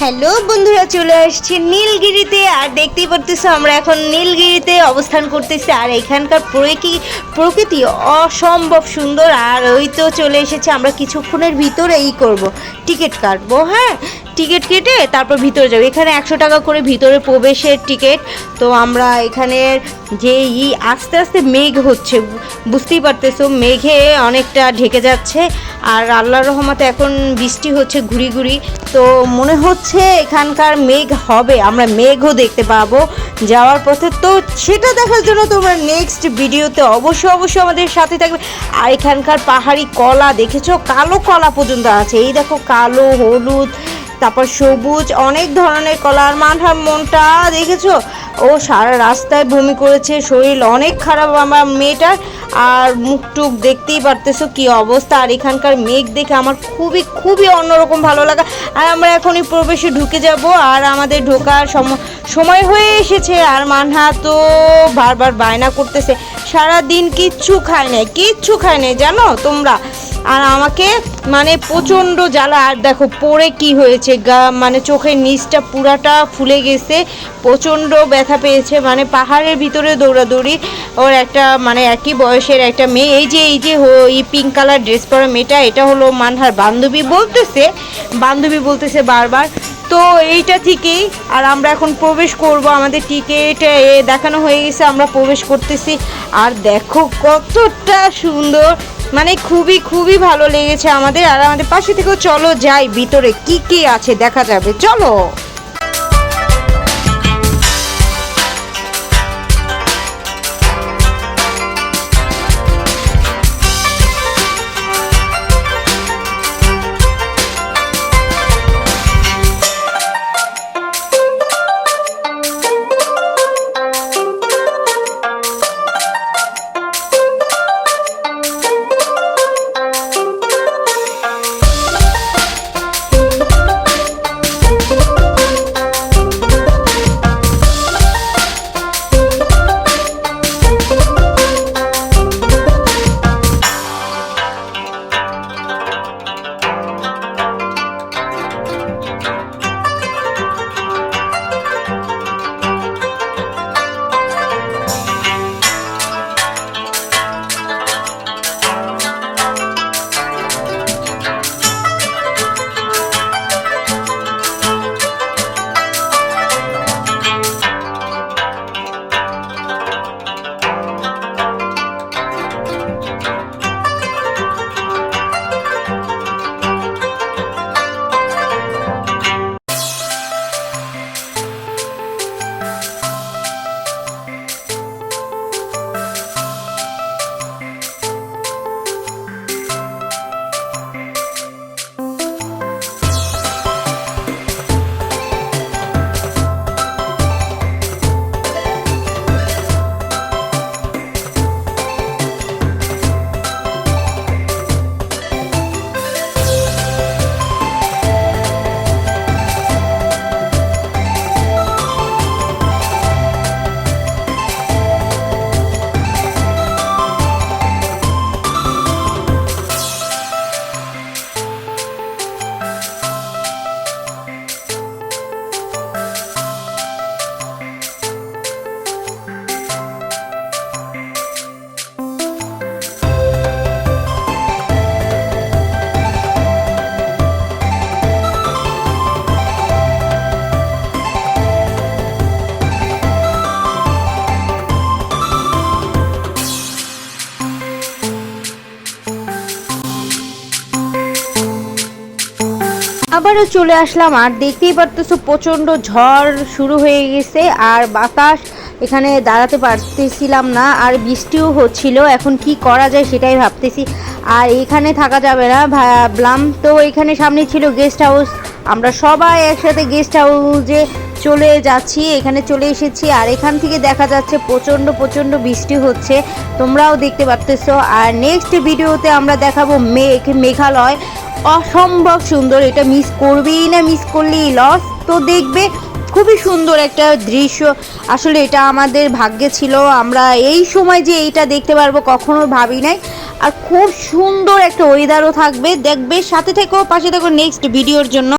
Hello বন্ধুরা, চলে আসছি নীলগিরিতে। আর দেখতেই পারতেছো আমরা এখন নীলগিরিতে অবস্থান করতেছি। আর এখানকার প্রকৃতি অসম্ভব সুন্দর। আর ওই তো চলে এসেছে, আমরা কিছুক্ষণের ভিতরে করব, টিকিট কাটবো। হ্যাঁ, টিকিট কেটে তারপর ভিতরে যাবো। এখানে 100 টাকা করে ভিতরে প্রবেশের টিকিট। তো আমরা এখানের যে আস্তে আস্তে মেঘ হচ্ছে, বুঝতেই পারতেছো, মেঘে অনেকটা ঢেকে যাচ্ছে। আর আল্লাহর রহমতে এখন বৃষ্টি হচ্ছে ঘুরি ঘুরি। তো মনে হচ্ছে এখানকার মেঘ হবে, আমরা মেঘও দেখতে পাবো যাওয়ার পথে। তো সেটা দেখার জন্য তোমরা নেক্সট ভিডিওতে অবশ্যই আমাদের সাথে থাকবে। আর এখানকার পাহাড়ি কলা দেখেছো, কালো কলা পর্যন্ত আছে। এই দেখো, কালো, হলুদ, তারপর সবুজ, অনেক ধরনের কলা। আর মানহার মনটা দেখেছো, ও সারা রাস্তায় বমি করেছে, শরীর অনেক খারাপ আমার মেয়েটার। আর মুখটুক দেখতেই পারতেছো কি অবস্থা। আর এখানকার মেঘ দেখে আমার খুবই অন্যরকম ভালো লাগা। আর আমরা এখনই প্রবেশে ঢুকে যাব। আর আমাদের ঢোকার সময় হয়ে এসেছে। আর মানহা তো বারবার বায়না করতেছে, সারাদিন কিচ্ছু খায় নাই জানো তোমরা। আর আমাকে মানে প্রচণ্ড জ্বালা। আর দেখো পরে কি হয়েছে, মানে চোখের নিচটা পুরাটা ফুলে গেছে, প্রচণ্ড ব্যথা পেয়েছে। মানে পাহাড়ের ভিতরে দৌড়াদৌড়ি। ওর একটা মানে একই বয়সের একটা মেয়ে, এই যে এই পিঙ্ক কালার ড্রেস পরা মেয়েটা, এটা হলো মানহার বান্ধবী বলতেছে বারবার। তো এইটা থেকেই আর আমরা এখন প্রবেশ করব। আমাদের টিকিট দেখানো হয়ে গেছে, আমরা প্রবেশ করতেছি। আর দেখো কতটা সুন্দর, মানে খুবই ভালো লেগেছে আমাদের। আর আমাদের পাশে থেকেও চলো যাই ভিতরে, কি আছে দেখা যাবে, চলো। আবারও চলে আসলাম। আর দেখতেই পারতেছো প্রচণ্ড ঝড় শুরু হয়ে গেছে। আর বাতাস, এখানে দাঁড়াতে পারতেছিলাম না। আর বৃষ্টিও হচ্ছিল। এখন কি করা যায় সেটাই ভাবতেছি। আর এখানে থাকা যাবে না, ভাবলাম তো এখানে সামনে ছিল গেস্ট হাউস। আমরা সবাই একসাথে গেস্ট হাউসে চলে যাচ্ছি, এখানে চলে এসেছি। আর এখান থেকে দেখা যাচ্ছে প্রচণ্ড বৃষ্টি হচ্ছে, তোমরাও দেখতে পারতেছো। আর নেক্সট ভিডিওতে আমরা দেখাবো মেঘালয়, অসম্ভব সুন্দর। এটা মিস করলেই লস। তো দেখবে খুবই সুন্দর একটা দৃশ্য। আসলে এটা আমাদের ভাগ্যে ছিল, আমরা এই সময় যে এইটা দেখতে পারবো কখনো ভাবি নাই। আর খুব সুন্দর একটা ওয়েদারও থাকবে, দেখবে। সাথে থেকো, পাশে থেকো নেক্সট ভিডিওর জন্য।